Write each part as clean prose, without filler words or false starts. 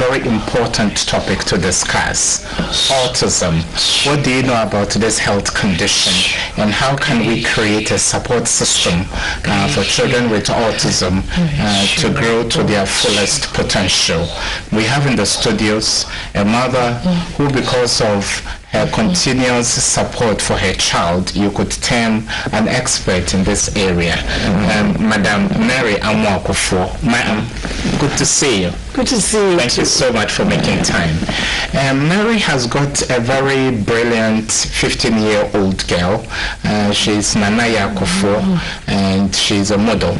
very important topic to discuss. Autism. What do you know about this health condition, and how can we create a support system for children with autism to grow to their fullest potential? We have in the studios a mother who, because of her continuous support for her child, you could term an expert in this area. Madam Mary Amwakufo. Ma'am, good to see you. Good to see you. Thank you so much for making time. Mary has got a very brilliant 15-year-old girl. She's Nanaya Akufo, and she's a model.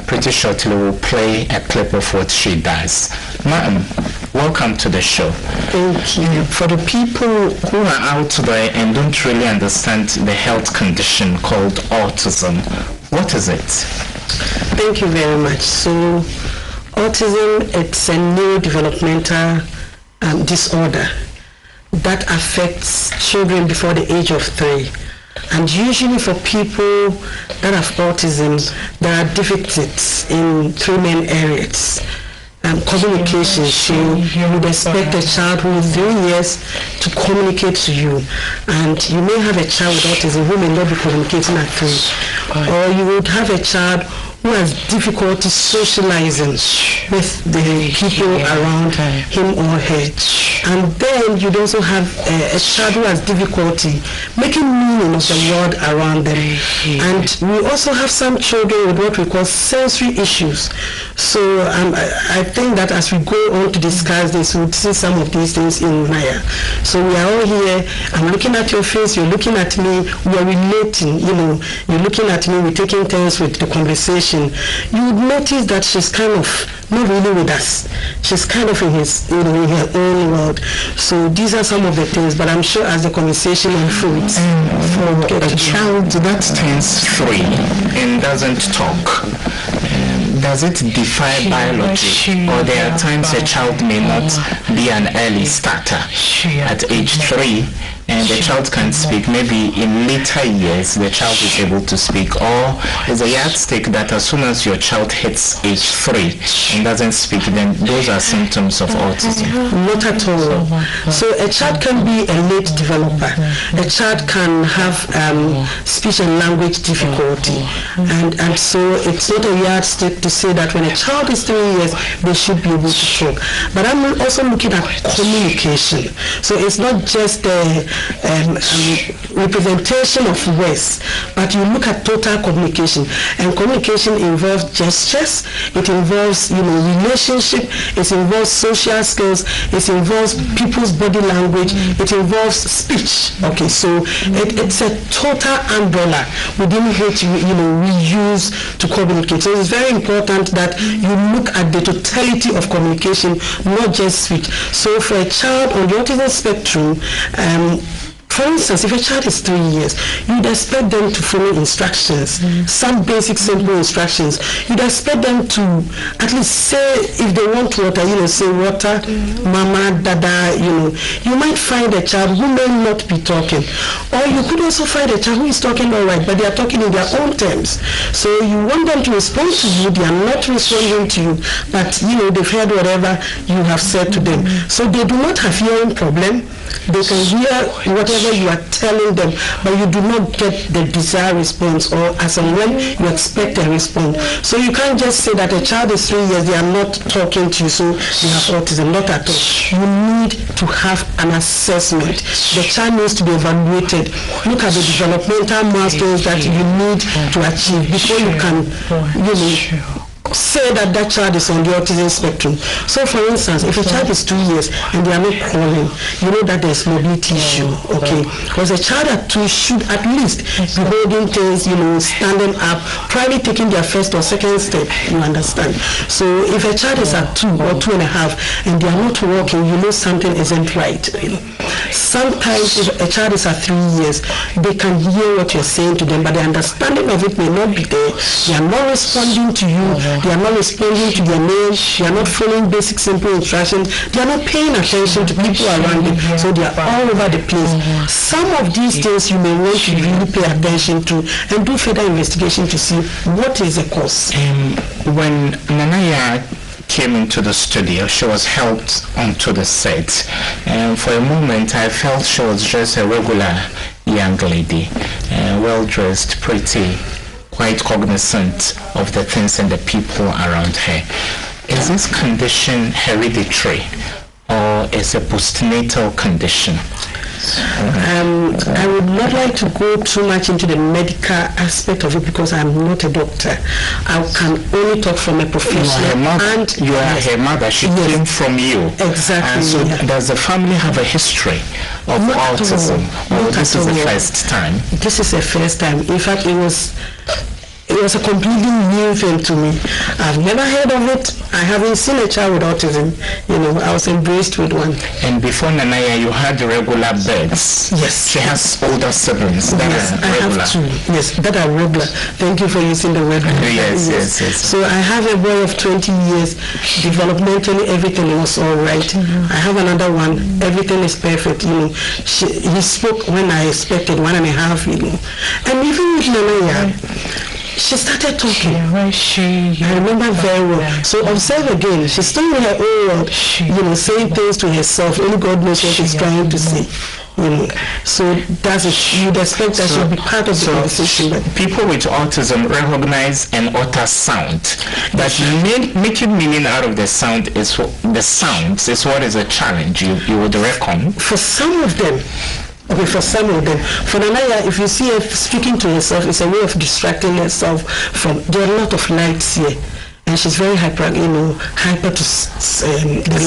Pretty shortly we'll play a clip of what she does. Ma'am, welcome to the show. Thank you. For the people who are out there and don't really understand the health condition called autism, what is it? Thank you very much. So, autism, it's a neurodevelopmental disorder that affects children before the age of 3. And usually for people that have autism, there are deficits in 3 main areas. Communication. So you would expect a child who is 3 years to communicate to you, and you may have a child with autism who may not be communicating at 3, or you would have a child who has difficulty socializing with the people around him or her. And then you'd also have a child who has difficulty making meaning of the world around them. And we also have some children with what we call sensory issues. So I think that as we go on to discuss this, we'll see some of these things in Naya. So we are all here. I'm looking at your face, you're looking at me, we are relating, you're looking at me, we're taking turns with the conversation. You would notice that she's kind of not really with us. She's kind of in in her own world. So these are some of the things, but I'm sure as the conversation unfolds, for a child that turns 3 and doesn't talk, does it defy biology, or there are times a child may not be an early starter at age 3? And the child can speak. Maybe in later years the child is able to speak, or is a yardstick that as soon as your child hits age 3 and doesn't speak, then those are symptoms of autism? Not at all. So a child can be a late developer. A child can have speech and language difficulty, and so it's not a yardstick to say that when a child is 3 years they should be able to talk. But I'm also looking at communication. So it's not just the representation of words, but you look at total communication, and communication involves gestures, it involves relationship, it involves social skills, it involves people's body language, it involves speech. Okay, so it's a total umbrella within which we use to communicate. So it's very important that you look at the totality of communication, not just speech. So for a child on the autism spectrum, for instance, if a child is 3 years, you'd expect them to follow instructions, some basic simple instructions. You'd expect them to at least say, if they want water, say water, mama, dada, You might find a child who may not be talking. Or you could also find a child who is talking all right, but they are talking in their own terms. So you want them to respond to you, they are not responding to you, but they've heard whatever you have said to them. So they do not have hearing problem. They can hear whatever you are telling them, but you do not get the desired response, or as and when you expect a response. So you can't just say that a child is 3 years, they are not talking to you, so they have autism. Not at all. You need to have an assessment. The child needs to be evaluated. Look at the developmental milestones that you need to achieve before you can, say that child is on the autism spectrum. So for instance, if a child is 2 years and they are not crawling, you know that there's mobility issue, okay? Because a child at 2 should at least be holding things, standing up, probably taking their first or second step, you understand? So if a child is at 2 or 2.5 and they are not walking, something isn't right. Sometimes if a child is at 3 years, they can hear what you're saying to them, but the understanding of it may not be there. They are not responding to you. They are not responding to their name. They are not following basic simple instructions. They are not paying attention to people around them. So they are all over the place. Some of these things you may want to really pay attention to and do further investigation to see what is the cause. When Nanaya came into the studio, she was helped onto the set. And for a moment, I felt she was just a regular young lady, well-dressed, pretty, quite cognizant of the things and the people around her. Is this condition hereditary or is it a postnatal condition? I would not like to go too much into the medical aspect of it because I'm not a doctor. I can only talk from a professional. You are her mother. She came from you. Exactly. And so does the family have a history of autism? Or this is the first time? This is the first time. In fact, it was a completely new thing to me. I've never heard of it. I haven't seen a child with autism. I was embraced with one. And before Nanaya, you had regular births. Yes. She has older siblings that are regular. I have two. Yes, that are regular. Thank you for using the word regular. Yes. So I have a boy of 20 years. Developmentally, everything was all right. I have another one. Everything is perfect. He spoke when I expected 1.5. And even with Nanaya, she started talking. I remember very well. So observe again. She's still in her own world, saying things to herself. Only God knows what she's trying to say. So that's it. You'd expect that she'll be part of the conversation. But people with autism recognize and utter sound. But making meaning out of the sound is what is a challenge. You would reckon. For some of them. Okay, for some of them. For Nanaya, if you see her speaking to herself, it's a way of distracting herself from. There are a lot of lights here, and she's very hyper to the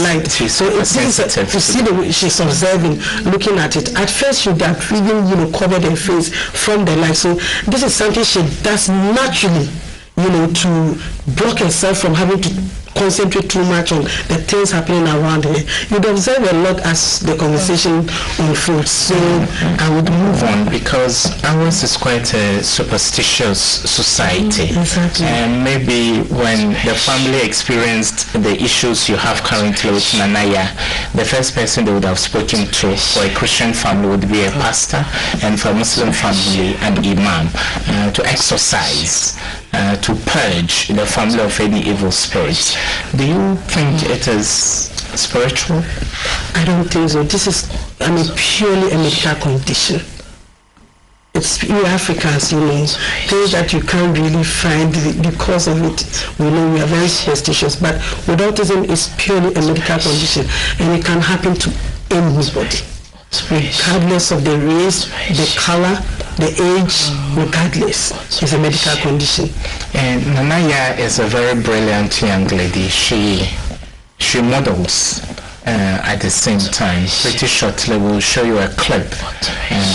light. So it's sensitive. You see the way she's observing, looking at it. At first, she would have even covered her face from the light. So this is something she does naturally, to block herself from having to concentrate too much on the things happening around her. You'd observe a lot as the conversation unfolds. So I would move on because ours is quite a superstitious society. Exactly. And maybe when the family experienced the issues you have currently with Nanaya, the first person they would have spoken to for a Christian family would be a pastor, and for a Muslim family, an imam, to exorcise, to purge the family of any evil spirits. Do you think it is spiritual? I don't think so. This is, purely a medical condition. It's you Africans, things that you can't really find because of it. We know we are very superstitious, but with autism, it's purely a medical condition, and it can happen to anybody, regardless of the race, the color, the age, regardless. It's a medical condition. And Nanaya is a very brilliant young lady. She models at the same time. Pretty shortly, we'll show you a clip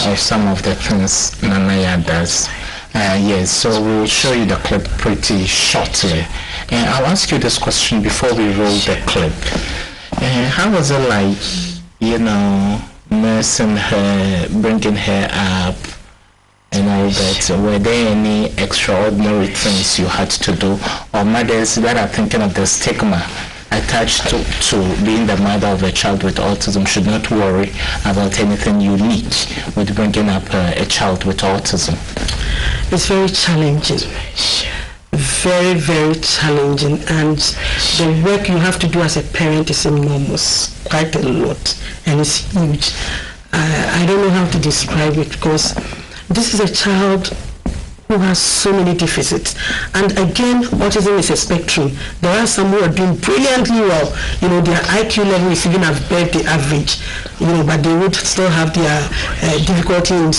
of some of the things Nanaya does. Yes, so we'll show you the clip pretty shortly. And I'll ask you this question before we roll the clip. How was it like, nursing her, bringing her up, and all that? Were there any extraordinary things you had to do, or mothers that are thinking of the stigma attached to being the mother of a child with autism should not worry about anything unique with bringing up a child with autism? It's very challenging. Very, very challenging, and the work you have to do as a parent is enormous, quite a lot, and it's huge. I don't know how to describe it because this is a child who has so many deficits. And again, autism is a spectrum. There are some who are doing brilliantly well. Their IQ level is even above the average, but they would still have their difficulty in,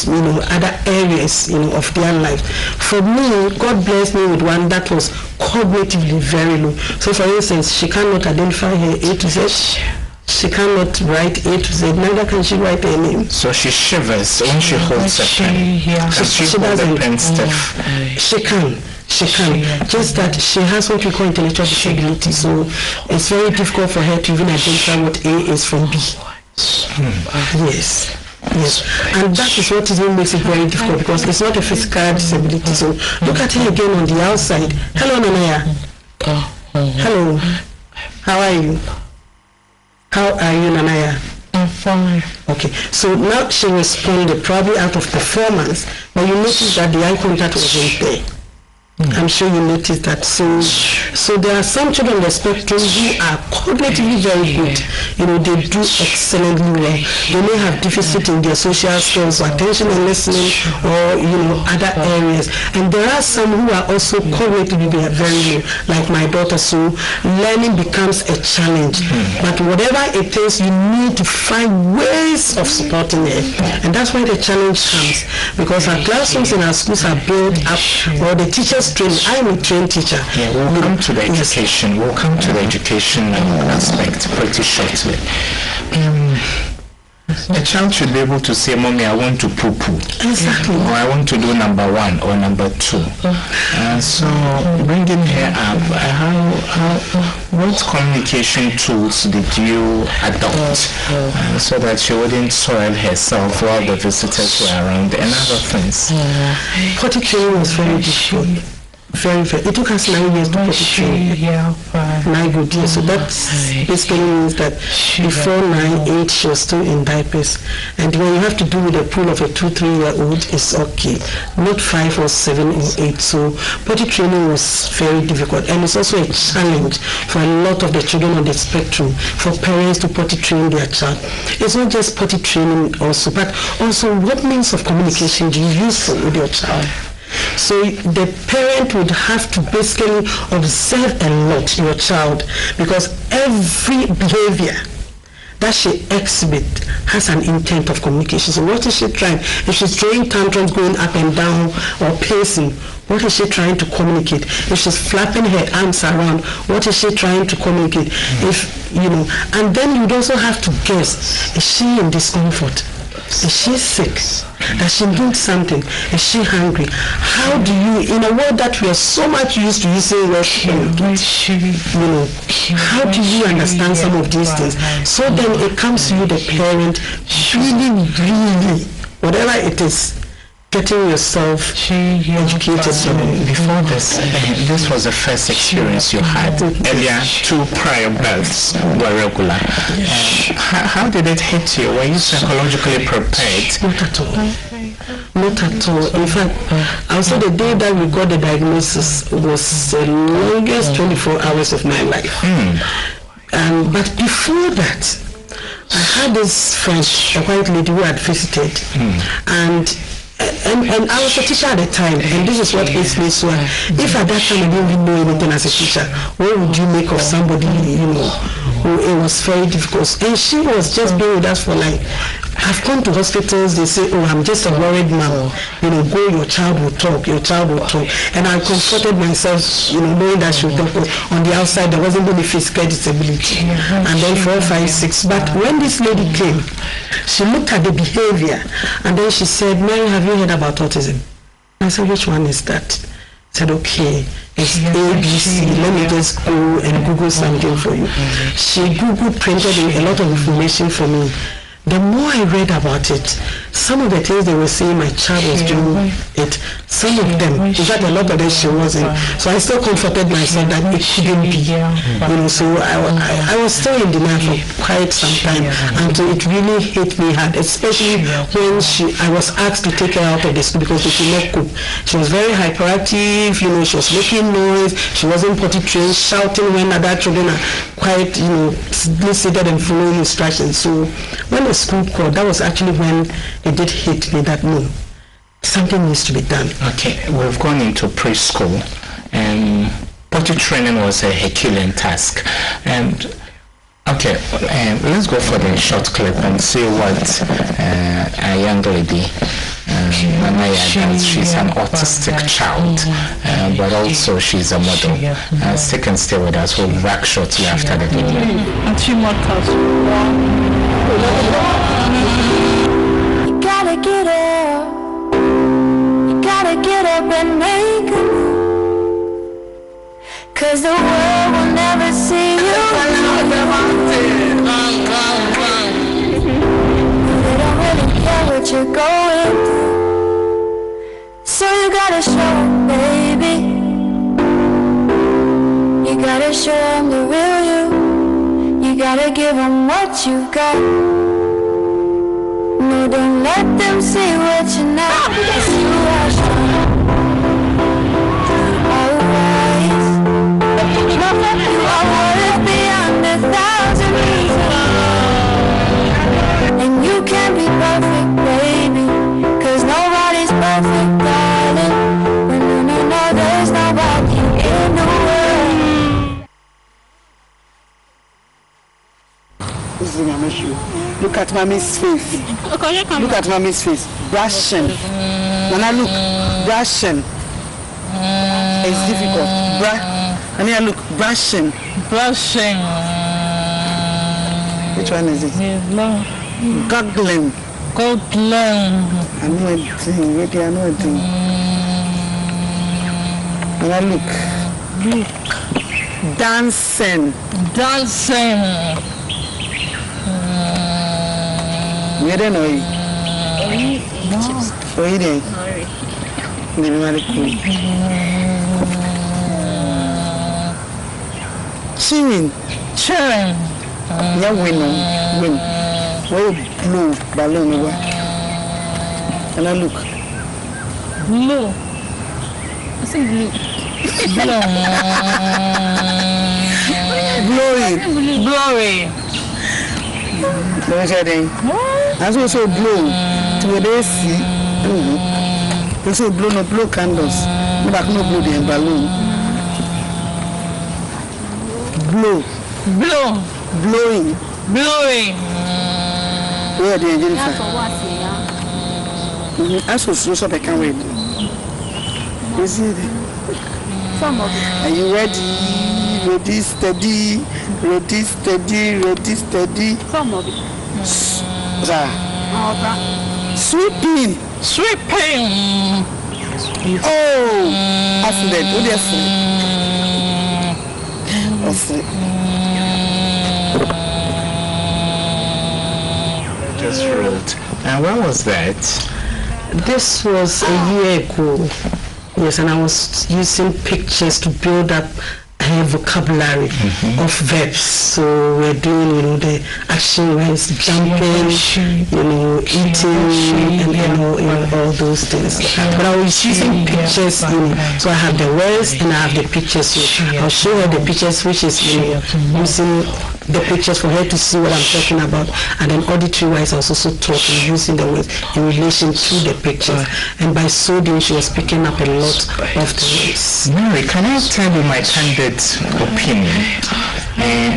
other areas, of their life. For me, God blessed me with one that was cognitively very low. So for instance, she cannot identify her A to Z. She cannot write A to Z, neither can she write her name. So she shivers when she holds a pen. She hold the pen stiff? She can. Just that she has what we call intellectual disability, so it's very difficult for her to even identify what A is from B. Yes. And that is what makes it very difficult because it's not a physical disability. So look at her again on the outside. Hello, Nanaya. Hello. How are you? How are you, Nanaya? I'm fine. Okay, so now she responded probably out of performance, but you notice that the eye contact wasn't there. I'm sure you noticed that. So there are some children on the spectrum who are cognitively very good. They do excellently well. They may have deficit in their social skills, or attention and listening, or other areas. And there are some who are also cognitively very low, like my daughter. So learning becomes a challenge. But whatever it is, you need to find ways of supporting it. And that's why the challenge comes, because our classrooms in our schools are built up, or the teachers train. I'm a trained teacher. Yeah, we'll come to the education. We'll come to the education aspect pretty shortly. A child should be able to say, "Mommy, I want to poo-poo." Exactly. Or "I want to do number 1 or number 2. So bringing her up, what communication tools did you adopt so that she wouldn't soil herself while the visitors were around and other things? Potty training was very difficult. Very, very. It took us 9 years to potty train. 9 good years. So that basically means that before 9, 8, she was still in diapers. And when you have to do with a pool of a 2, 3-year-old, it's okay. Not 5 or 7 or 8. So potty training was very difficult. And it's also a challenge for a lot of the children on the spectrum, for parents to potty train their child. It's not just potty training also, but also what means of communication do you use with your child? So the parent would have to basically observe a lot your child, because every behavior that she exhibits has an intent of communication. So what is she trying? If she's throwing tantrums, going up and down, or pacing, what is she trying to communicate? If she's flapping her arms around, what is she trying to communicate? If and then you'd also have to guess, is she in discomfort? Is she sick? Does she need something? Is she hungry? How do you, in a world that we are so much used to using words, how do you understand some of these things? So then it comes to you, the parent, really, whatever it is, getting yourself educated. Before this was the first experience you had. Earlier, 2 prior births were regular. How did it hit you? Were you psychologically prepared? Not at all. Not at all. In fact, I would say the day that we got the diagnosis was the longest 24 hours of my life. But before that, I had this friend, a white lady who had visited, and I was a teacher at the time, and this is what hits me so. If at that time I didn't even know anything as a teacher, what would you make of somebody, who it was very difficult? And she was just being with us for I've gone to hospitals, they say, "Oh, I'm just a worried mom. Go, your child will talk, And I comforted myself, knowing that she would talk. On the outside, there wasn't any physical disability. And then 4, 5, 6. But when this lady came, she looked at the behavior, and then she said, "Mary, have you heard about autism?" I said, "Which one is that?" I said, "Okay, it's ABC. Let me just go and Google something for you." She Googled, printed a lot of information for me. The more I read about it, some of the things they were saying my child was doing it, some of them, in fact a lot of them she wasn't. So I still comforted myself that it couldn't be. So I was still in denial for quite some time until it really hit me hard, especially when I was asked to take her out of the school because she could not cope. She was very hyperactive, she was making noise, she wasn't potty trained, shouting when other children are quite, seated and following instructions. So when the school called, that was actually when it did hit me that no, something needs to be done. Okay, we've gone into preschool, and potty training was a Herculean task. And okay, let's go for the short clip and see what a young lady, Anaya, does. She's an autistic child, but also she's a model. Stick and stay with us. We'll be back shortly after the video. You gotta get up and make a move, 'cause the world will never see you. They don't really care what you're going through, so you gotta show them, baby. You gotta show them the real you. You gotta give them what you got. No, don't let them see what you're not, 'cause you are strong. You are worth beyond 1,000 reasons. And you can't be perfect, baby, 'cause nobody's perfect, darling. No, there's nobody in the world. Look at mommy's face. Look at mommy's face. Brushing. Nana, look. Brushing. It's difficult. Nana, look. Brushing. Brushing. Which one is it? Goggling. Goggling. I know a thing. Wait, I know a thing. Nana, look. Dancing. Dancing. Where do you know? Where are you? Chewing. Chewing. Yeah, win. Where you blow balloon over? And I look. Blue. I say blue. Blowing. Blowing. That's also blow to where they see. They say blow, no blow candles. No back, no blow the balloon. Blow. Blowing. Where are the engine? That's also I can't wait. Is it? Are you ready? Ready, steady. Some of it. Sweeping. Oh, accident. What is it? Just wrote. And when was that? This was a year ago. Yes, and I was using pictures to build up vocabulary of verbs. So we're doing, the action words, jumping, eating, and all those things. But I was using pictures, so I have the words and I have the pictures. So I'll show her the pictures, which is using the pictures for her to see what I'm talking about, and then auditory-wise I was also talking, using the words in relation to the pictures, and by so doing she was picking up a lot of the words. Mary, can I tell you my candid opinion?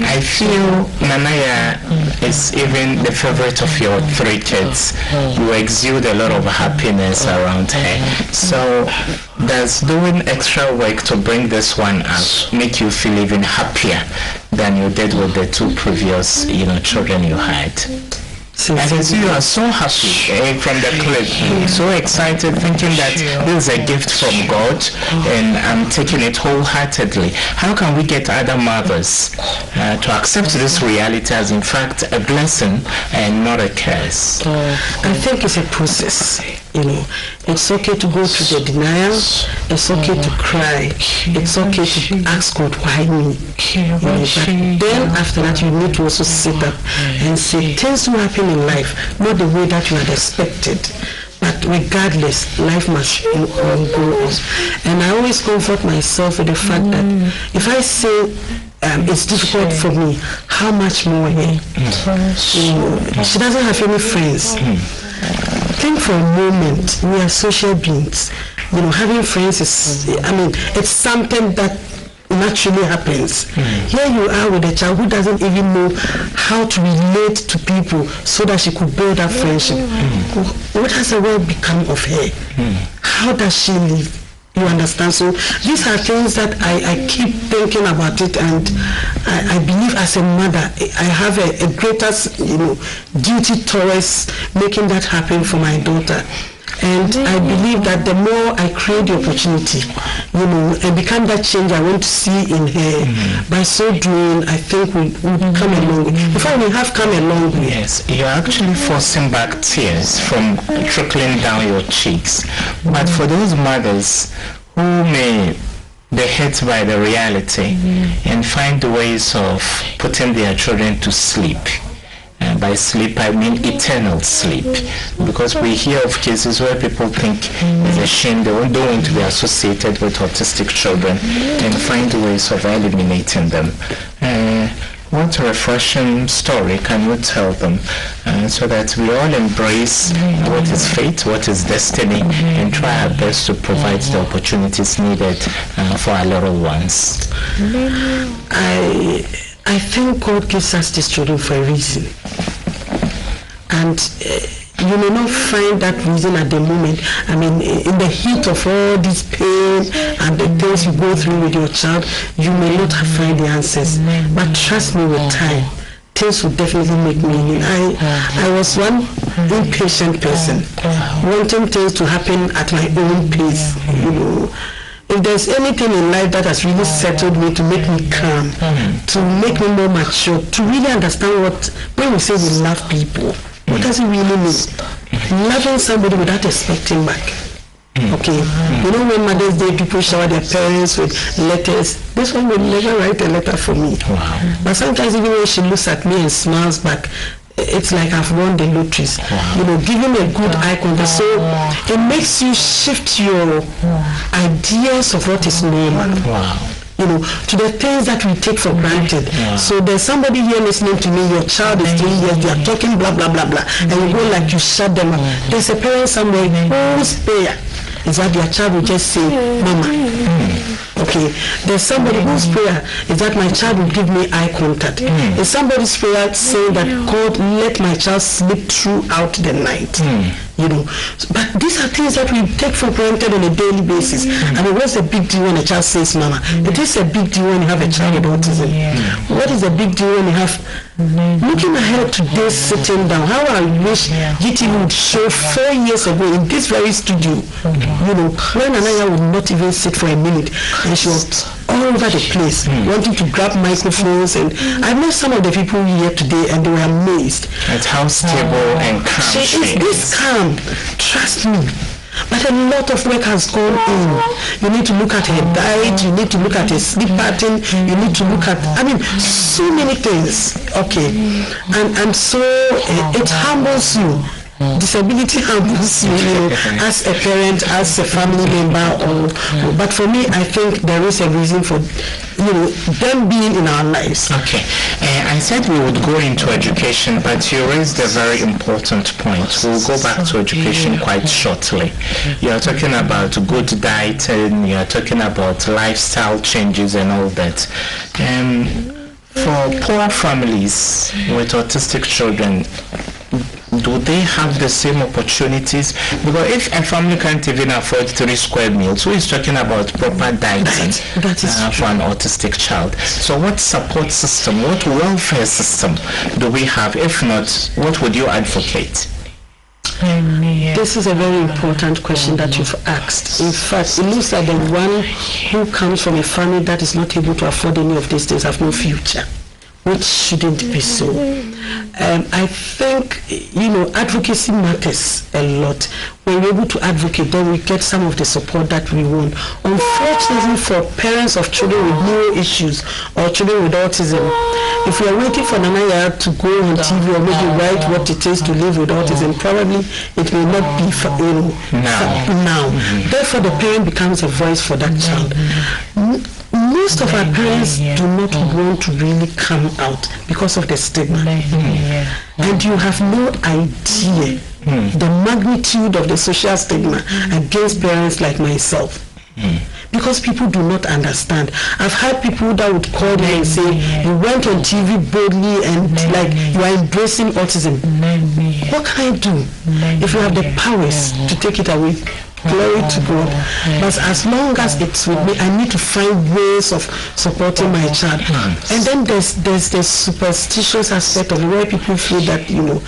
I feel Nanaya is even the favorite of your 3 kids. You exude a lot of happiness around her. So does doing extra work to bring this one up make you feel even happier than you did with the 2 previous, children you had? I can see you are so happy from the clip, so excited, thinking that this is a gift from God and I'm taking it wholeheartedly. How can we get other mothers to accept this reality as in fact a blessing and not a curse? I think it's a process. It's okay to go through the denial. It's okay to cry. It's okay to ask God, why me? But then after that, you need to also sit up and say, things will happen in life, not the way that you had expected. But regardless, life must go on. And I always comfort myself with the fact that if I say it's difficult for me, how much more here? She doesn't have any friends. Think for a moment, we are social beings. Having friends is, it's something that naturally happens. Here you are with a child who doesn't even know how to relate to people so that she could build that friendship. What has the world become of her? How does she live? You understand? So these are things that I keep thinking about it, and I believe as a mother I have a greater duty towards making that happen for my daughter. And I believe that the more I create the opportunity, and become that change I want to see in her, by so doing, I think we'll come a long way. In fact, we have come a long way. Yes, you're actually forcing back tears from trickling down your cheeks. But for those mothers who may be hit by the reality and find ways of putting their children to sleep, by sleep, I mean eternal sleep. Because we hear of cases where people think it's a shame they don't want to be associated with autistic children and find ways of eliminating them. What a refreshing story can you tell them so that we all embrace what is fate, what is destiny, and try our best to provide the opportunities needed for our little ones? I think God gives us these children for a reason. And you may not find that reason at the moment. I mean, in the heat of all this pain and the things you go through with your child, you may not find the answers. But trust me, with time, things will definitely make meaning. I was one impatient person, wanting things to happen at my own pace, you know. If there's anything in life that has really settled me, to make me calm, to make me more mature, to really understand when we say we love people, what does it really mean? Loving somebody without expecting back. Okay, you know, when Mother's Day people shower their parents with letters, this one will never write a letter for me. Wow. But sometimes even when she looks at me and smiles back, it's like I've won the lotteries. Wow. You know, giving a good eye contact. So it makes you shift your ideas of what is normal. Wow. You know, to the things that we take for granted. Wow. So there's somebody here listening to me, your child is 3 years, they are talking blah blah blah blah, and you go like you shut them up. There's a parent somewhere whose prayer is that their child will just say, Mama. Okay, there's somebody whose prayer is that my child will give me eye contact. There's somebody's prayer saying that God, let my child sleep throughout the night. You know, but these are things that we take for granted on a daily basis. I mean, what's the big deal when a child says Mama? It is a big deal when you have a child with autism. What is the big deal when you have, looking ahead to this sitting down, how I wish GT would show 4 years ago in this very studio, you know, when Anaya would not even sit for a minute, and she was all over the place, wanting to grab microphones. And I met some of the people here today, and they were amazed at how stable and calm she is. This calm, trust me. But a lot of work has gone in. You need to look at her diet, you need to look at her sleep pattern, you need to look at, I mean, so many things. Okay, and so it humbles you. Disability humbles you, as a parent, as a family member, but for me, I think there is a reason for, you know, them being in our lives. Okay, I said we would go into education, but you raised a very important point. We'll go back to education quite shortly. You're talking about good diet, and you're talking about lifestyle changes and all that. For poor families with autistic children, do they have the same opportunities? Because if a family can't even afford 3 square meals, who is talking about proper dieting for an autistic child? So what support system, what welfare system do we have? If not, what would you advocate? This is a very important question that you've asked. In fact, it looks like the one who comes from a family that is not able to afford any of these things have no future, which shouldn't be so. I think, you know, advocacy matters a lot. When we're able to advocate, then we get some of the support that we want. Unfortunately, for parents of children with neuro issues or children with autism, if we are waiting for Nanaya to go on TV or maybe write what it is to live with autism, probably it may not be now. Therefore, the parent becomes a voice for that child. Most of our parents do not want to really come out because of the stigma. And you have no idea the magnitude of the social stigma against parents like myself. Because people do not understand. I've had people that would call me and say, you went on TV boldly and like you are embracing autism. What can I do? If you have the powers to take it away, glory to God. But as long as it's with me, I need to find ways of supporting my child. And then there's the superstitious aspect of where people feel that, you know,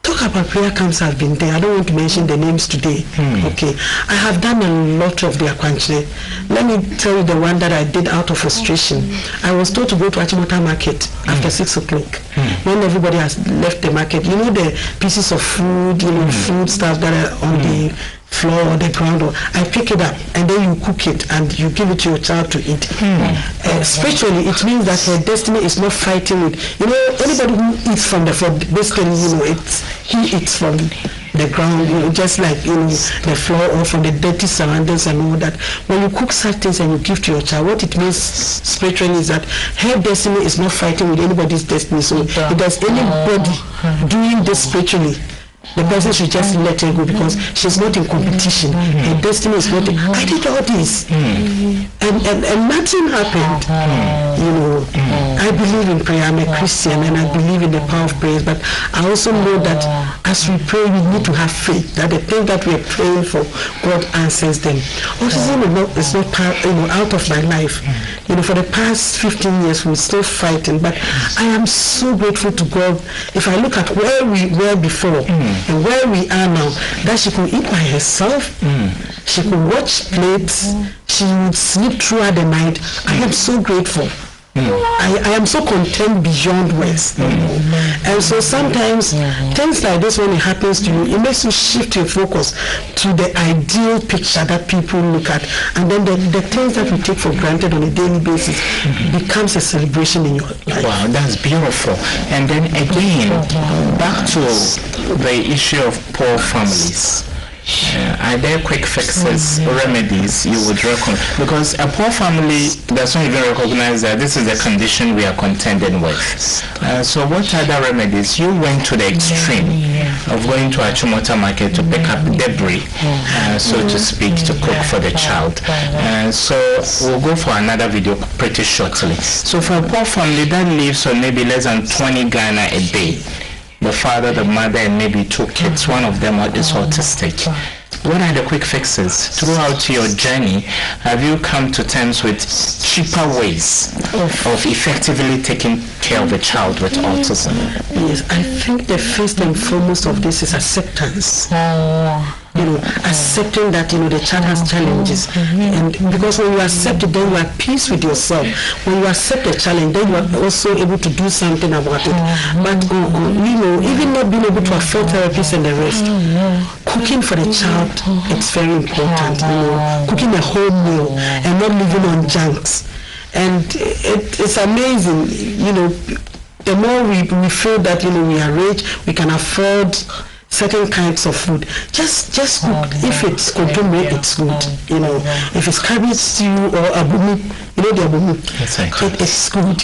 talk about prayer camps have been there. I don't want to mention the names today. Okay, I have done a lot of the Akwanche. Let me tell you the one that I did out of frustration. I was told to go to Achimota market after 6 o'clock when everybody has left the market. You know, the pieces of food, you know, food stuff that are on the floor or the ground, or I pick it up and then you cook it and you give it to your child to eat. Spiritually, it means that her destiny is not fighting with, anybody who eats from the floor, basically, he eats from the ground, just like, the floor or from the dirty surroundings and all that. When you cook such things and you give to your child, what it means spiritually is that her destiny is not fighting with anybody's destiny. So if there's anybody doing this spiritually, the person should just let her go, because she's not in competition. Her destiny is not. I did all this, and nothing happened. I believe in prayer. I'm a Christian, and I believe in the power of prayer. But I also know that as we pray, we need to have faith that the thing that we are praying for, God answers them. Autism is not out of my life. For the past 15 years, we're still fighting. But I am so grateful to God. If I look at where we were before and where we are now, that she could eat by herself, she could watch plates, she would sleep throughout the night. I am so grateful. I am so content beyond words. And so sometimes things like this, when it happens to you, it makes you shift your focus to the ideal picture that people look at, and then the things that we take for granted on a daily basis becomes a celebration in your life. Wow, that's beautiful. And then again, back to the issue of poor families. Are there quick fixes, remedies you would recommend? Because a poor family does not even recognize that this is a condition we are contending with. So what other remedies? You went to the extreme of going to a Chumota market to pick up debris, so to speak, to cook for the child. So we'll go for another video pretty shortly. So for a poor family that lives on maybe less than 20 Ghana a day, the father, the mother, and maybe 2 kids, one of them is autistic. What are the quick fixes? Throughout your journey, have you come to terms with cheaper ways of effectively taking care of a child with autism? Yes, I think the first and foremost of this is acceptance. Accepting that the child has challenges, and because when you accept it, then you are at peace with yourself. When you accept the challenge, then you are also able to do something about it. But even not being able to afford therapists and the rest, cooking for the child, it's very important. Cooking a home meal and not living on junks, and it's amazing. The more we feel that we are rich, we can afford certain kinds of food. Just cook. If it's kontomire, it's good. If it's cabbage stew or abumi, the abumi, it's good.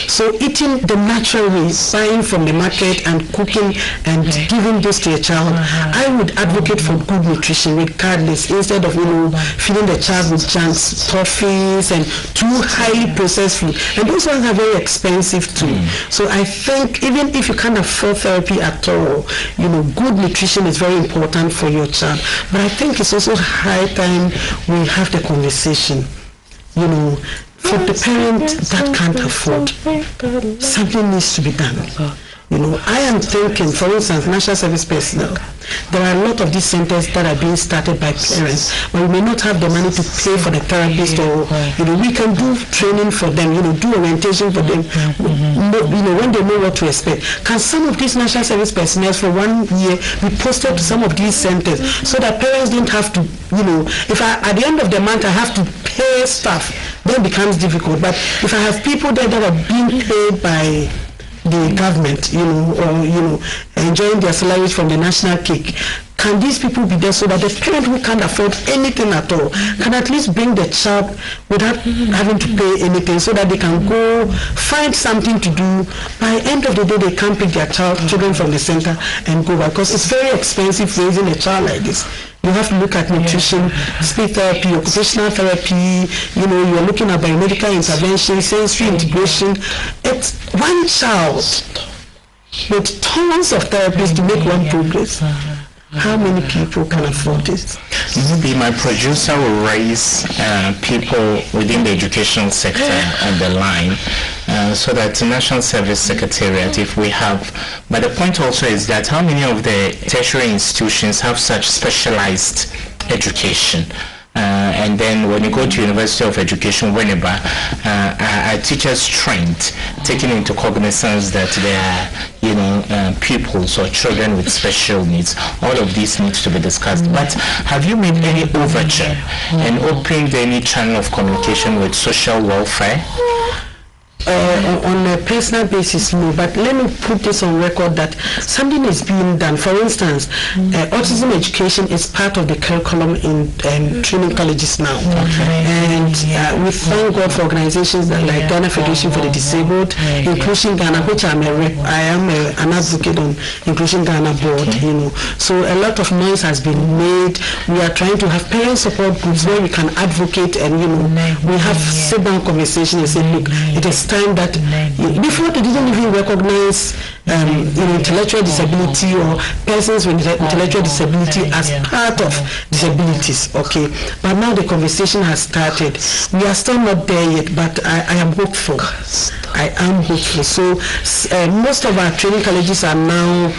So eating the natural way, buying from the market and cooking and giving this to a child, I would advocate for good nutrition regardless, instead of feeding the child with junks, toffees, and too highly processed food. And those ones are very expensive too. So I think even if you can't afford therapy at all, good nutrition is very important for your child. But I think it's also high time we have the conversation. For the parent that can't afford, something needs to be done. I am thinking, for instance, national service personnel. There are a lot of these centers that are being started by parents, but we may not have the money to pay for the therapist, or we can do training for them, do orientation for them, when they know what to expect. Can some of these national service personnel for 1 year be posted to some of these centers, so that parents don't have to, if at the end of the month I have to pay staff, then it becomes difficult. But if I have people there that are being paid by the government, or enjoying their salaries from the national cake, can these people be there so that the parent who can't afford anything at all can at least bring the child without having to pay anything, so that they can go find something to do? By end of the day, they can't pick their children from the center and go back, because it's very expensive raising a child like this. You have to look at nutrition, speech therapy, occupational therapy, you're looking at biomedical intervention, sensory integration. It's one child with tons of therapists to make one progress. How many people can afford this? Maybe my producer will raise people within the educational sector on the line, so that the National Service Secretariat, if we have, but the point also is that how many of the tertiary institutions have such specialized education? and then when you go to University of Education, whenever are teachers trained, taking into cognizance that there are, pupils or children with special needs. All of these needs to be discussed. But have you made any overture and opened any channel of communication with social welfare? On a personal basis, no, but let me put this on record that something is being done. For instance, autism education is part of the curriculum in training colleges now. And we thank God for organizations that like Ghana Federation for the Disabled, Inclusion Ghana, which I am an advocate on Inclusion Ghana board, So a lot of noise has been made. We are trying to have parent support groups where we can advocate and, we have sit-down conversation and say, look, it is time that before they didn't even recognize intellectual disability or persons with intellectual disability as part of disabilities, okay? But now the conversation has started. We are still not there yet, but I am hopeful. I am hopeful. So most of our training colleges are now,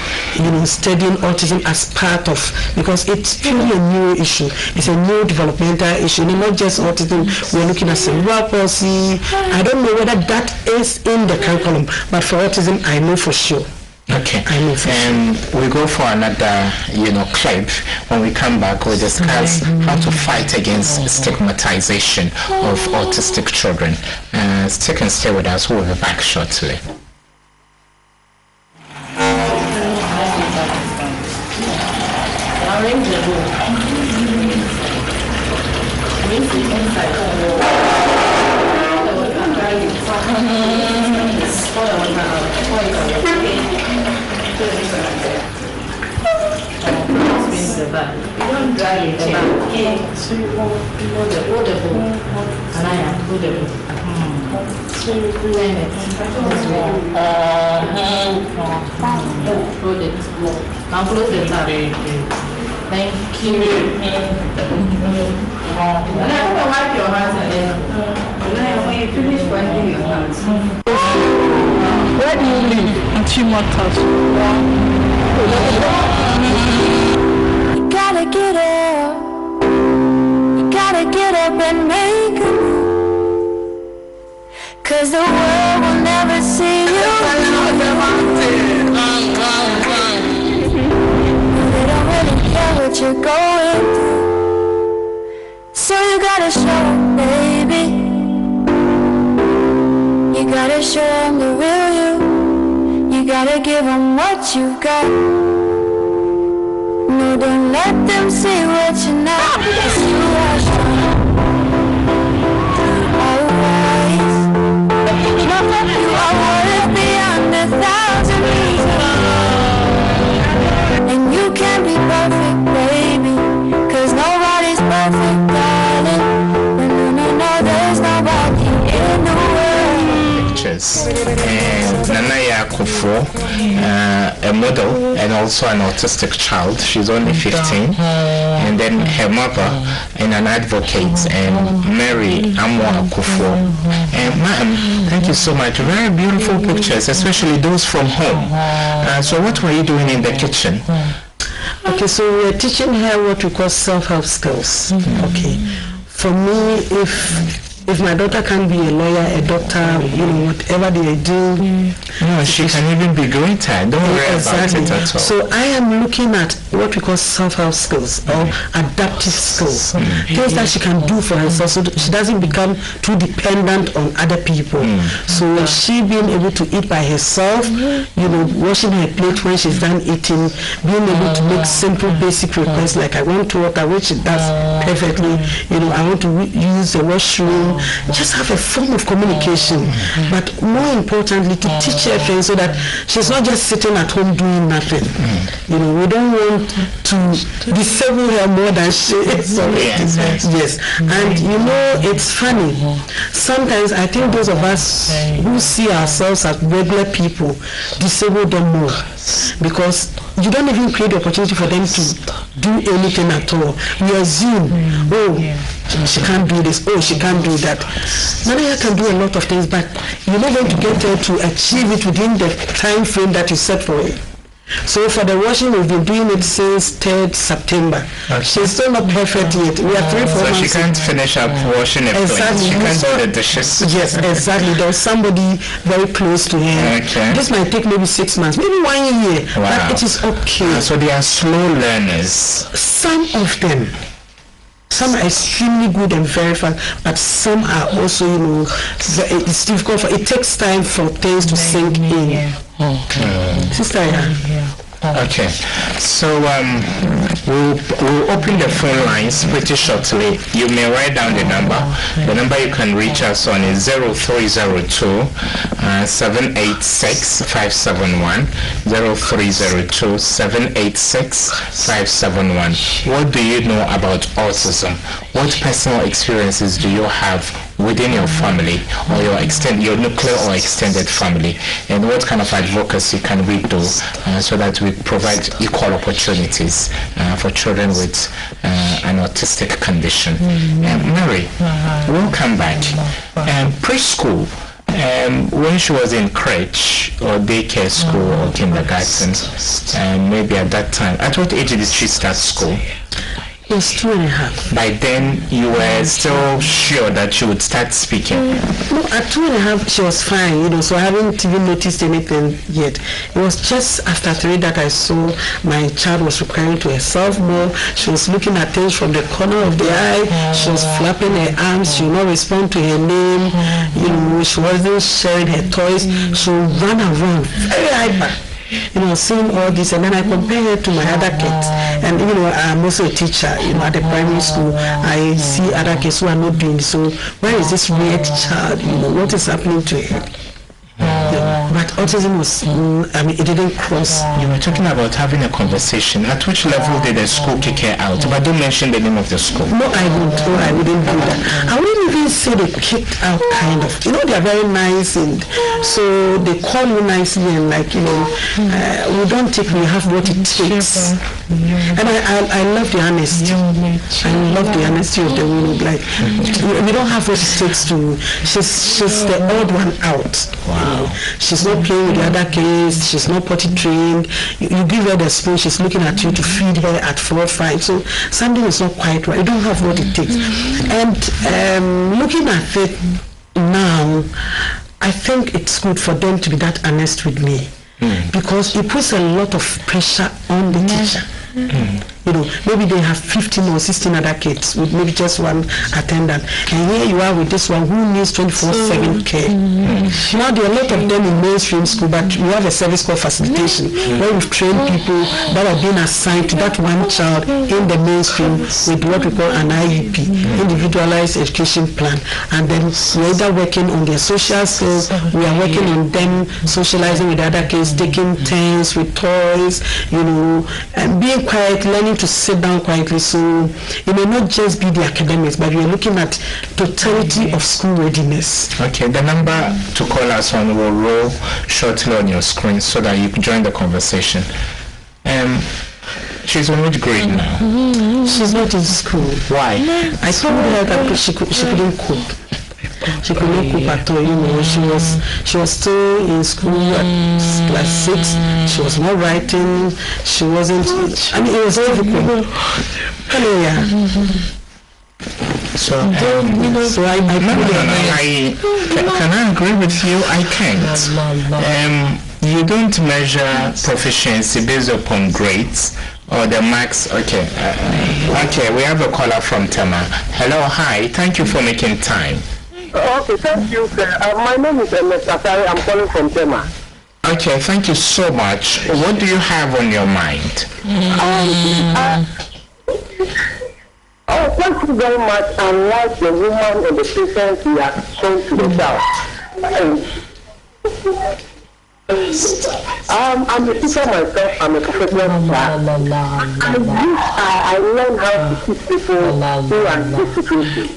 studying autism as part of, because it's truly a new issue. It's a new developmental issue. Not just autism. We're looking at cerebral palsy. I don't know whether that is in the curriculum, but for autism, I know for sure. Okay, and we go for another, clip. When we come back, we'll discuss how to fight against stigmatization of autistic children. Stick and stay with us. We'll be back shortly. You don't drag it back. So you hold the bowl. And I am hold the bowl. So you blend it. Hold it. Now close the tab. Thank you. And I want to wipe your hands again. And when you finish wiping your hands. Where do you live? Until more touch. You gotta get up and make a move, 'cause the world will never see you. They don't really care what you're going through, so you gotta show them, baby. You gotta show them the real you. You gotta give them what you've got. No, don't let them see what you're not, 'cause you are strong. You are wise. You are worth beyond 1,000 reasons. And you can be perfect, baby, 'cause nobody's perfect, darling. No, there's nobody in the world. Pictures. And Nanaya Kufo, a model and also an autistic child. She's only 15. And then her mother and an advocate, and Mary Amwa Kufo. And ma'am, thank you so much. Very beautiful pictures, especially those from home. So what were you doing in the kitchen? Okay, so we're teaching her what we call self-help skills. Okay. For me, if my daughter can be a lawyer, a doctor, whatever they do. No, she can even be greater. Don't worry about it at all. So I am looking at what we call self-help skills or adaptive skills. Things that she can do for herself so she doesn't become too dependent on other people. So she being able to eat by herself, washing her plate when she's done eating, being able to make simple basic requests like I want to water, which she does perfectly. I want to use the washroom. Just have a form of communication, but more importantly to teach her things so that she's not just sitting at home doing nothing. We don't want to disable her more than she is already. Yes. And it's funny. Sometimes I think those of us who see ourselves as regular people disable them more, because you don't even create the opportunity for them to do anything at all. We assume, she can't do this, she can't do that. Nanaya can do a lot of things, but you're not going to get her to achieve it within the time frame that you set for it. So for the washing, we've been doing it since 3rd September. Okay. She's still not perfect yet. We are 3-4 months. So she can't finish up washing a plate. Exactly. She can't do the dishes. Yes, exactly. There's somebody very close to her. Okay. This might take maybe 6 months, maybe 1 year. Wow. But it is okay. So they are slow learners. Some of them. Some are extremely good and very fast, but some are also, it's difficult. It takes time for things to sink in. Sister, Okay, so we'll open the phone lines pretty shortly. You may write down the number. The number you can reach us on is 0302 786 571 0302 786 571. What do you know about autism? What personal experiences do you have within your family or your nuclear or extended family, and what kind of advocacy can we do so that we provide equal opportunities for children with an autistic condition? Mary, we'll come back. Preschool, when she was in crèche or daycare school or kindergarten, maybe at that time, at what age did she start school? Yes, 2.5. By then, you were still sure that she would start speaking? No, at 2.5, she was fine, so I haven't even noticed anything yet. It was just after 3 that I saw my child was requiring to herself more. She was looking at things from the corner of the eye. She was flapping her arms. She would not respond to her name. She wasn't sharing her toys. She would run around, very hyper. Seeing all this, and then I compare her to my other kids. And I'm also a teacher, at the primary school. I see other kids who are not doing so. Where is this weird child? What is happening to her? But autism was, it didn't cross. You were talking about having a conversation. At which level did the school kick her out? But don't mention the name of the school. No, I won't. No, I wouldn't do that. I wouldn't even say they kicked out, kind of. They are very nice, and so they call you nicely, and we don't take, we have what it takes. And I love the honesty. I love the honesty of the woman. We don't have what it takes to. She's the odd one out. Wow. She's not playing with the other kids. She's not potty trained. You give her the spoon, she's looking at you to feed her at 4 or 5. So something is not quite right. You don't have what it takes. And looking at it now, I think it's good for them to be that honest with me, because it puts a lot of pressure on the teacher. Maybe they have 15 or 16 other kids with maybe just one attendant, and here you are with this one who needs 24/7 care. Now there are a lot of them in mainstream school, but we have a service called facilitation, where we've trained people that are being assigned to that one child in the mainstream with what we call an IEP, individualized education plan. And then we're either working on their social skills, we are working on them socializing with other kids, taking turns with toys, and being quiet, learning to sit down quietly. So it may not just be the academics, but we are looking at totality of school readiness. Okay, the number to call us on will roll shortly on your screen so that you can join the conversation. She's in which grade now? She's not in school. Why? I told her that she couldn't cope. She could not cope at all. She was still in school at class 6. She was not writing. She wasn't. It was difficult. So I can I agree with you? I can't. You don't measure proficiency based upon grades or the marks. Okay. Okay, we have a caller from Tema. Hello, hi. Thank you for making time. Okay, thank you, sir. My name is Mr. Asari. I'm calling from Tema. Okay, thank you so much. What do you have on your mind? Thank you very much. Unlike the woman and the patient we are shown to the child. I'm a teacher myself. I'm a professional teacher. I learned how to teach people who are in this situation.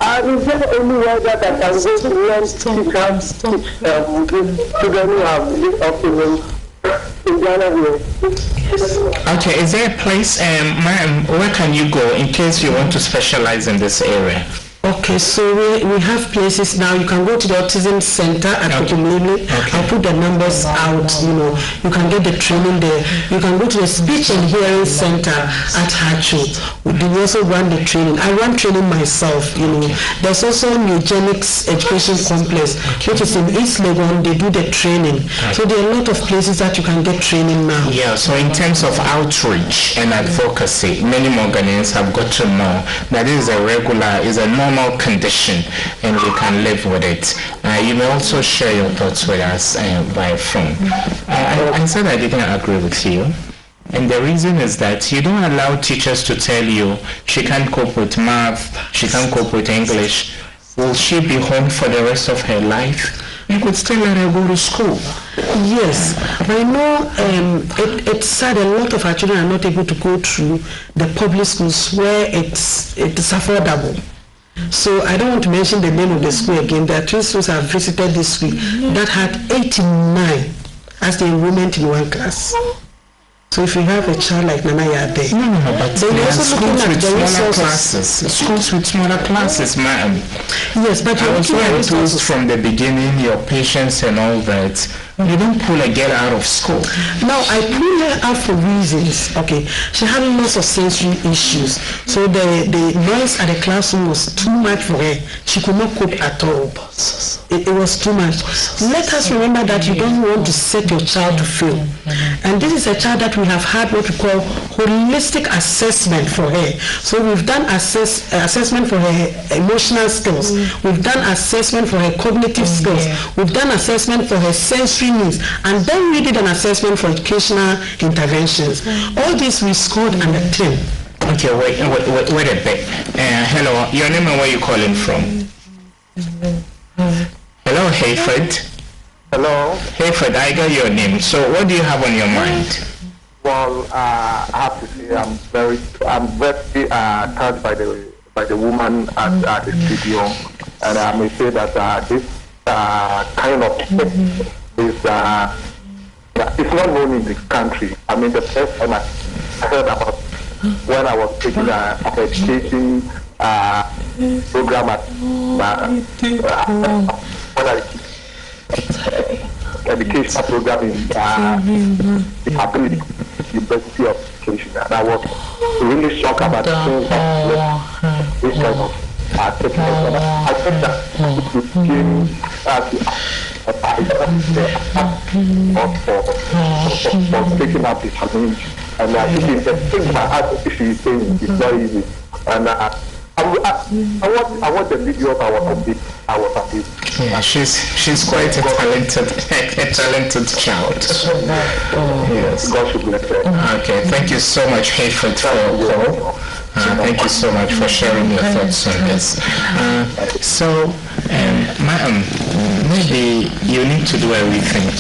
Is there any way that I can go to learn to teach children who have this autism in Ghana here? Okay, is there a place, ma'am, where can you go in case you want to specialize in this area? Okay, so we have places now. You can go to the Autism Center at Kokomili. Okay. I'll put the numbers out. You can get the training there. You can go to the Speech and Hearing Center at Hachu. We also run the training. I run training myself. There's also Eugenics Education Complex, which is in East Legon. They do the training. So there are a lot of places that you can get training now. Yeah. So in terms of outreach and advocacy, many Morganians have got to know that this is a normal condition and we can live with it. You may also share your thoughts with us by phone. I said I didn't agree with you, and the reason is that you don't allow teachers to tell you she can't cope with math, she can't cope with English. Will she be home for the rest of her life? You could still let her go to school. Yes, but I know it's sad a lot of our children are not able to go through the public schools where it's affordable. So I don't want to mention the name of the school again. There are 2 schools I've visited this week that had 89 as the enrollment in one class. So if you have a child like Nanaya there, but they there are also looking schools at with the smaller resources. classes. Schools with smaller classes, ma'am. Yes, but I you're was looking at so enthused resources. from the beginning, your patience and all that. You don't pull a girl out of school. Now, I pulled her out for reasons. Okay, she had lots of sensory issues. So the noise at the classroom was too much for her. She could not cope at all. It was too much. Let us remember that you don't want to set your child to fail. And this is a child that we have had what we call holistic assessment for her. So we've done assessment for her emotional skills. We've done assessment for her cognitive skills. We've done assessment for her sensory needs, and then we did an assessment for educational interventions. All this we scored under 10. Okay, wait a bit. Hello, your name and where you calling from? Hello, Hayford. Hello. Hayford, I got your name. So what do you have on your mind? Well, I have to say I'm very touched by the woman at the studio, and I may say that this kind of it's not known in the country. I mean, the first time I heard about when I was taking an education program at educational program in the ability University of Education, and I was really shocked about the things that this kind of technical. I think that it came for taking up the challenge, and I think the thing my heart is saying is very easy, and I want the video of our complete. Yeah, she's quite a talented child. Yes. God should bless her. Okay, thank you so much, Hayford, for your call. Thank you so much for sharing your thoughts on this. Ma'am, maybe you need to do everything.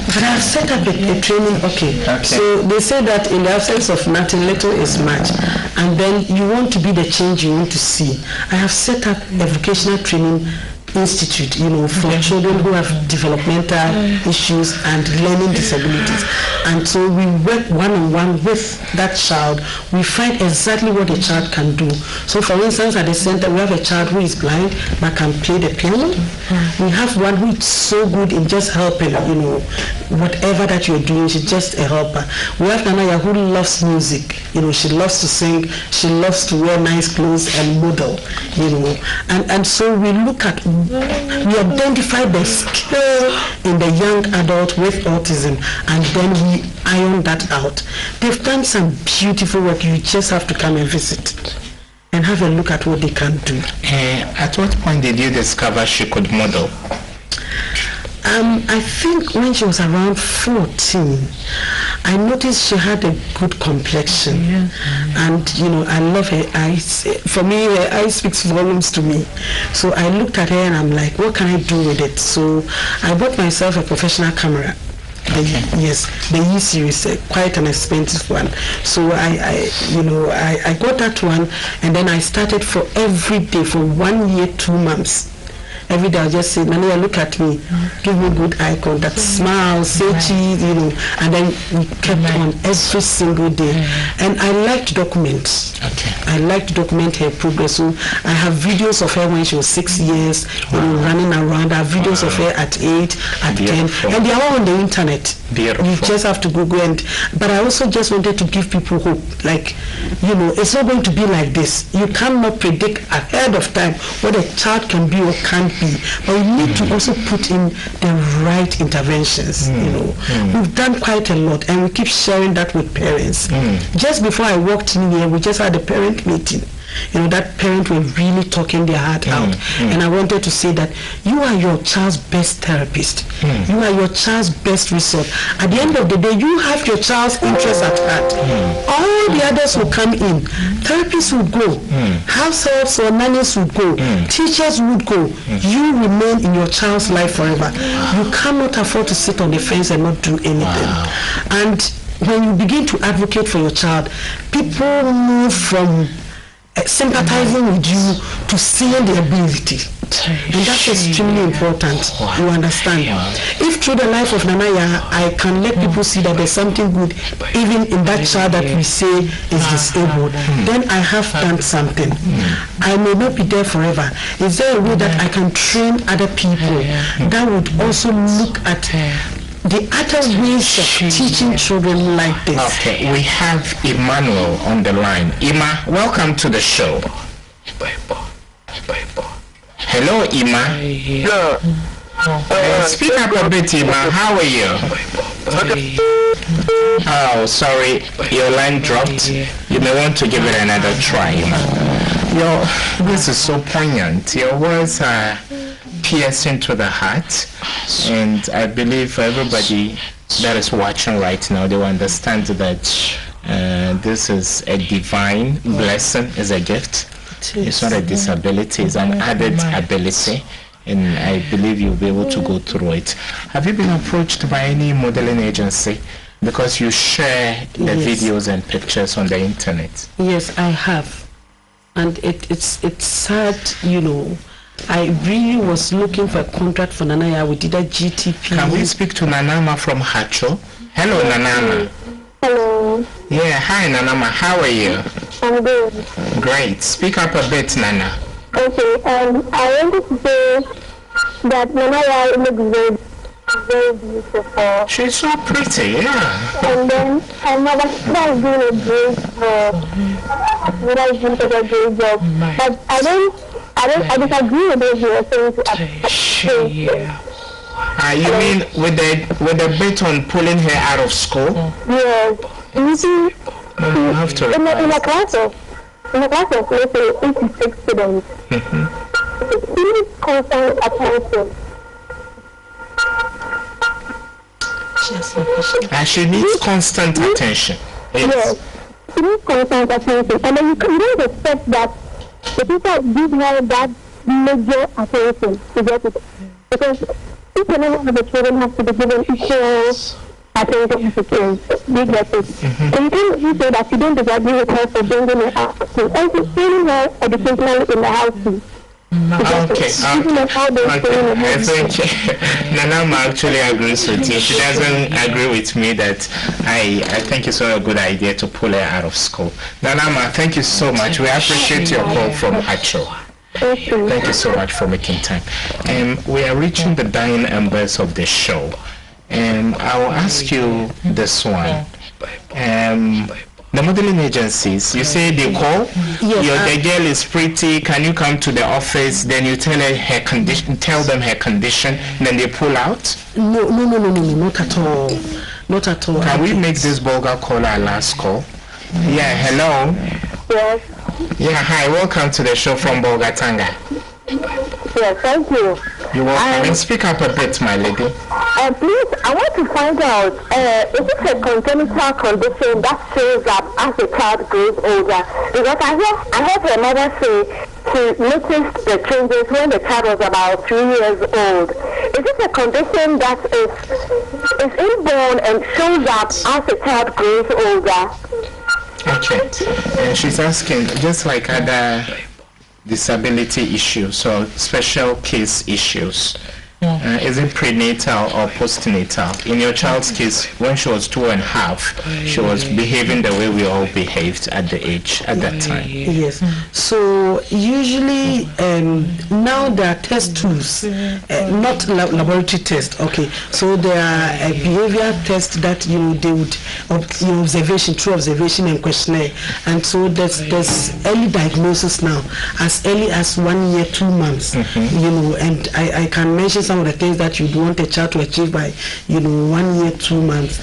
But I've set up a training, okay. So they say that in the absence of nothing, little is much. And then you want to be the change you want to see. I have set up a vocational training institute, for children who have developmental issues and learning disabilities. And so we work one-on-one with that child. We find exactly what the child can do. So for instance, at the center, we have a child who is blind but can play the piano. We have one who is so good in just helping, whatever that you're doing, she's just a helper. We have Nanaya who loves music. She loves to sing, she loves to wear nice clothes and model, And so we look at, we identify the skill in the young adult with autism, and then we iron that out. They've done some beautiful work. You just have to come and visit and have a look at what they can do. At what point did you discover she could model? I think when she was around 14, I noticed she had a good complexion. And, I love her eyes. For me, her eyes speaks volumes to me. So I looked at her and I'm like, what can I do with it? So I bought myself a professional camera. The E series, quite an expensive one. So I got that one, and then I started for every day for 1 year, 2 months. every day I'll just say, Nania, look at me, give me good eye contact, smile, say cheese, you know, and then we kept on every single day. And I like to document. I like to document her progress. So I have videos of her when she was 6 years, you know, running around. I have videos of her at 8, at 10, and they are all on the internet. You just have to Google. But I also just wanted to give people hope. Like, you know, it's not going to be like this. You cannot predict ahead of time what a child can be or can't be. But you need to also put in the right interventions. You know, we've done quite a lot, and we keep sharing that with parents. Just before I walked in here, we just had a parent meeting. You know, that parent were really talking their heart out. And I wanted to say that you are your child's best therapist. You are your child's best resource. At the end of the day, you have your child's interest at heart. All the others will come in. Therapists will go. House helps or nannies will go. Teachers would go. You remain in your child's life forever. You cannot afford to sit on the fence and not do anything. And when you begin to advocate for your child, people move from sympathizing with you to seeing the ability, and that's extremely important. You understand? If through the life of Nanaya I can let people see that there's something good even in that child that we say is disabled, then I have done something. I may not be there forever. Is there a way that I can train other people that would also look at the other ways of teaching children like this? Okay, we have Emmanuel on the line. Emma, welcome to the show. Hello, Emma. Speak up a bit, Emma. How are you? Oh, sorry, your line dropped. You may want to give it another try, Emma. This is so poignant. Your words are piercing to the heart, and I believe for everybody that is watching right now, they will understand that this is a divine blessing, is a gift. It's not a disability, it's an added ability, and I believe you'll be able to go through it. Have you been approached by any modeling agency? Because you share the videos and pictures on the internet. Yes, I have, and it's sad, you know. I really was looking for a contract for Nanaya. We did a GTP. Can we speak to Nanama from Hacho? Hello, Nanama. Hello. Yeah, hi, Nanama. How are you? I'm good. Great. Speak up a bit, Nana. Okay, I wanted to say that Nanaya looks very beautiful. She's so pretty, yeah. And then her mother is doing a great job. Mother is doing a great job. But I disagree with what you are saying to you mean with the bit on pulling her out of school? Yes. You see, you have to in a class of let's say 86 students, she needs constant attention. She needs constant attention. Yes. She needs constant attention. And then you don't expect that the people give her that major attention to get it. Because each and every one of the children has to be given equal attention to kids. They get it. So you can't say that you don't disagree with her for bringing her out. And she's training her educationally in the house too. Okay. I think Nanama actually agrees with you. She doesn't agree with me that I think it's not a good idea to pull her out of school. Nanama, thank you so much. We appreciate your call from Hacho. Thank you so much for making time. We are reaching the dying embers of the show. I will ask you this one. The modeling agencies, you say they call, the girl is pretty, can you come to the office, then you tell her her condition, tell them her condition, then they pull out? No, not at all. Not at all. Can we make this vulgar call our last call? Yeah, hello? Yes. Yeah, hi, welcome to the show from Bolgatanga. Yes, thank you. You're welcome. And speak up a bit, my lady. Please, I want to find out, is it a congenital condition that shows up as the child grows older? Because I heard your mother say she noticed the changes when the child was about 3 years old. Is it a condition that is inborn and shows up as the child grows older? Okay. And she's asking, just like other disability issues or special case issues? Is it prenatal or postnatal? In your child's case, when she was 2.5, she was behaving the way we all behaved at that time. Yes. So usually now there are test tools, not laboratory tests. Okay. So there are behavior tests that they would observation, through observation and questionnaire, and so there's early diagnosis now, as early as 1 year, 2 months. And I can mention some of the things that you'd want a child to achieve by 1 year, 2 months,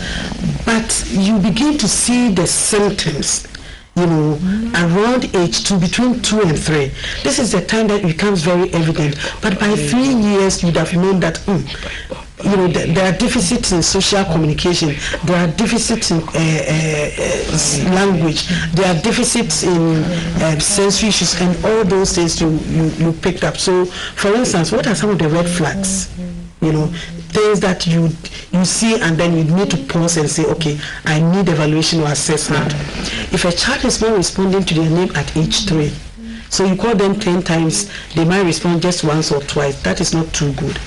but you begin to see the symptoms around age 2, between 2 and 3. This is the time that it becomes very evident, but by 3 years you'd have known that there are deficits in social communication, there are deficits in language, there are deficits in sensory issues, and all those things you picked up. So, for instance, what are some of the red flags? Things that you see, and then you need to pause and say, okay, I need evaluation or assessment. If a child is not responding to their name at age 3, so you call them 10 times, they might respond just once or twice. That is not too good.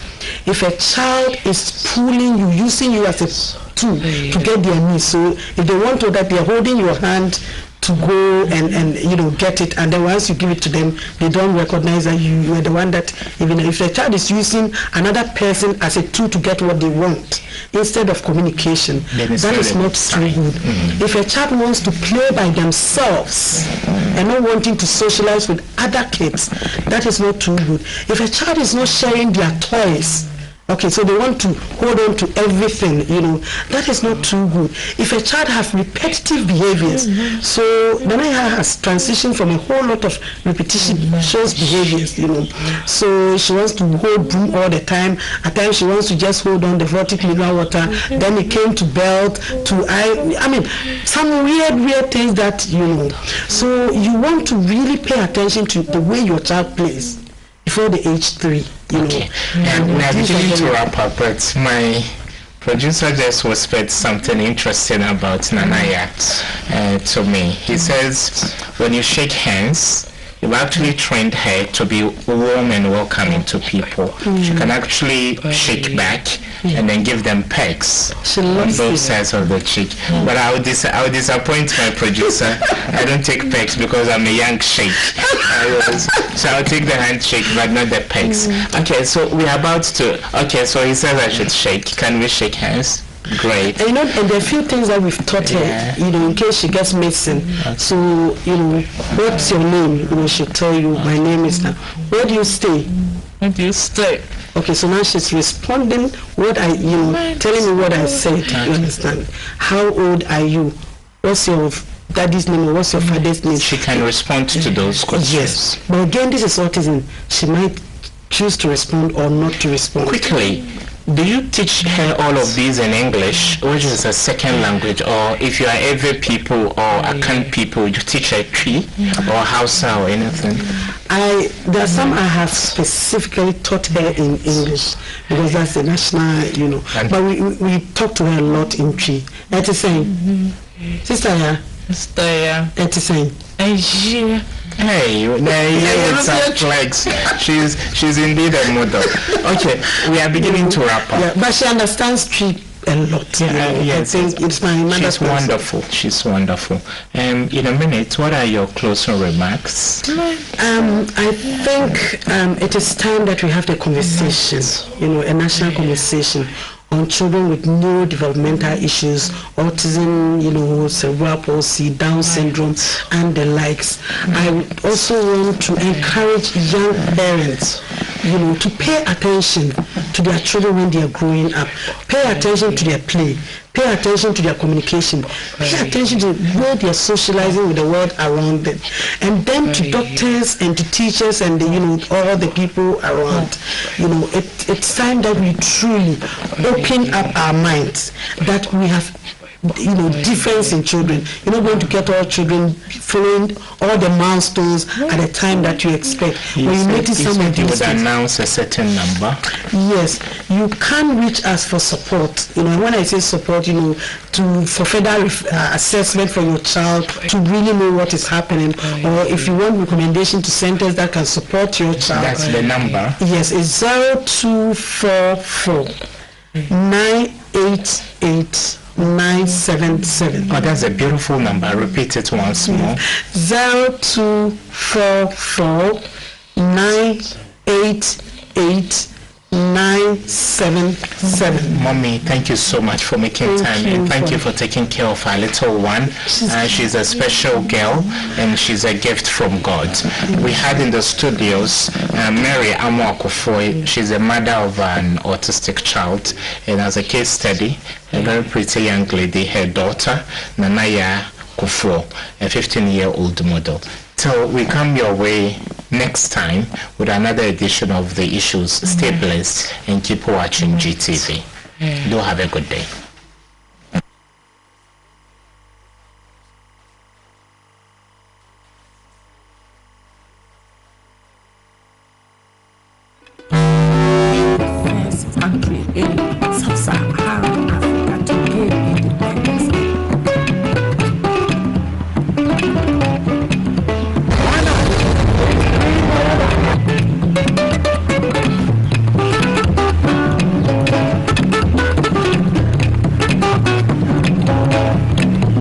If a child is pulling you, using you as a tool to get their needs, so if they want to, that they're holding your hand to go and get it, and then once you give it to them, they don't recognize that you are the one that, even if the child is using another person as a tool to get what they want instead of communication, that is not too good. If a child wants to play by themselves and not wanting to socialize with other kids, that is not too good. If a child is not sharing their toys, okay, so they want to hold on to everything, that is not too good. If a child has repetitive behaviors, so Nanaya has transitioned from a whole lot of repetitious behaviors, so she wants to hold broom all the time. At times she wants to just hold on the vortic mineral water. Then it came to belt, to I mean, some weird things that, So you want to really pay attention to the way your child plays before the age 3. Okay. And we are beginning to wrap up, but my producer just whispered something interesting about Nanaya to me. He says, when you shake hands, you've actually trained her to be warm and welcoming to people. She can actually shake back and then give them pecks on both sides of the cheek. But I would disappoint my producer. I don't take pecks because I'm a young shake. So I'll take the handshake, but not the pecks. Okay, so we're about to. Okay, so he says I should shake. Can we shake hands? Great. And and there are a few things that we've taught her, in case she gets medicine. So, what's your name? She'll tell you, my name is now. Where do you stay? Where do you stay? Okay, so now she's responding telling me what I said. You understand? How old are you? What's your daddy's name or what's your father's name? She can respond to those questions. Yes. But again, this is autism. She might choose to respond or not to respond. Quickly, do you teach her all of these in English, which is a second language, or if you are Ewe people or Akan people, you teach her Twi or Hausa or anything? There are some I have specifically taught her in English because that's the national, but we talk to her a lot in Twi. That's the same. Sister, Hey, it's flex. She's indeed a model. Okay, we are beginning to wrap up. Yeah, but she understands Twi a lot. I think it's my mother's. She's wonderful. She's wonderful. In a minute, what are your closing remarks? I think it is time that we have the conversation. A national conversation on children with neurodevelopmental issues, autism, cerebral palsy, Down syndrome, and the likes. I would also want to encourage young parents, to pay attention to their children when they are growing up. Pay attention to their play. Pay attention to their communication. Pay attention to where they are socializing with the world around them. And then to doctors and to teachers and all the people around. It's time that we truly open up our minds, that we have difference in children. You're not going to get all children following all the milestones at the time that you expect. When you notice some of you these would things, announce a certain number. yes, you can reach us for support. When I say support, for further assessment for your child, to really know what is happening, or if you want recommendation to centers that can support your child. That's the number. Yes, it's 0244 988 977. Oh, that's a beautiful number. Repeat it once more. 0244 988 977. Mommy, thank you so much for making time, and thank you for taking care of our little one. She's a special girl, and she's a gift from God. We had in the studios Mary Amwakofoy. She's a mother of an autistic child, and as a case study, a very pretty young lady, her daughter Nanaya Kufo, a 15-year-old model. Till we come your way next time with another edition of The Issues. Stay blessed and keep watching GTV. Do have a good day.